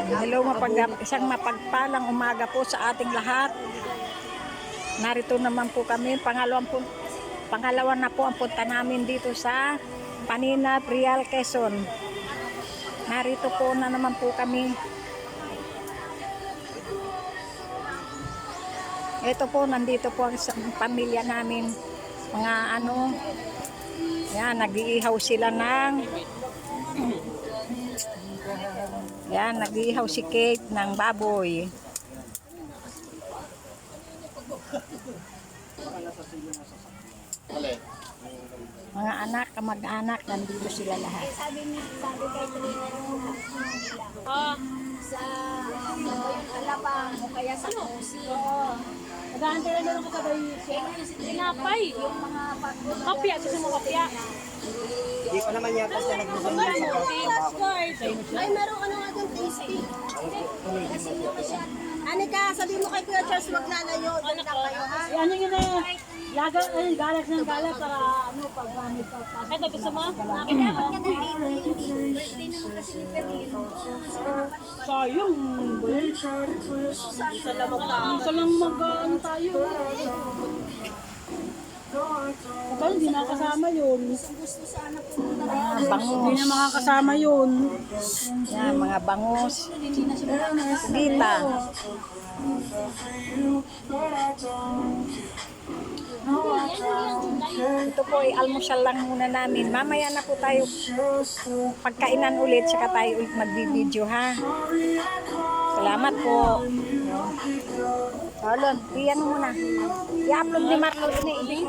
Hello, isang mapagpalang umaga po sa ating lahat. Narito naman po kami, pangalawa na po ang punta namin dito sa Panina, Real, Quezon. Narito po na naman po kami. Ito po, nandito po ang pamilya namin. Mga yan, nag-iihaw sila ng yan, nag-iihaw si Kate ng baboy. Mga anak, kamag-anak, nandito sila lahat. Sabi kay Trina yung sa Alabang o kaya sa Kusi. Nag-aantay na lang ko sa bayi. Tinapay. Yung mga pagbuno. Kapya, gusto mo kapya. Hindi ko naman yata siya nagbubuhay sa Ay, meron ano nga doon, tasty. Kasi hindi masyado. Anika, sabi mo kay Kuya Charles, wag lalayo. Doon na kayo, ha? Ano yun na galas ng galas para pag gamit pa. Ito, gusto mo? Kaya ba't ka nandito yung birthday naman kasi ni Perlino? Sayang. Isa lang mag-ano tayo. Ikaw, hindi nakakasama yun. Gusto sana pumunta na. Mga bangus. Hindi na makakasama yun. Yan, mga bangus. Dita. Ito po ay almusal lang muna namin. Mamaya na po tayo pagkainan ulit, saka tayo ulit magbibideo, ha. Salamat po. Alon, iyan muna. I-upload ni Marlon ini.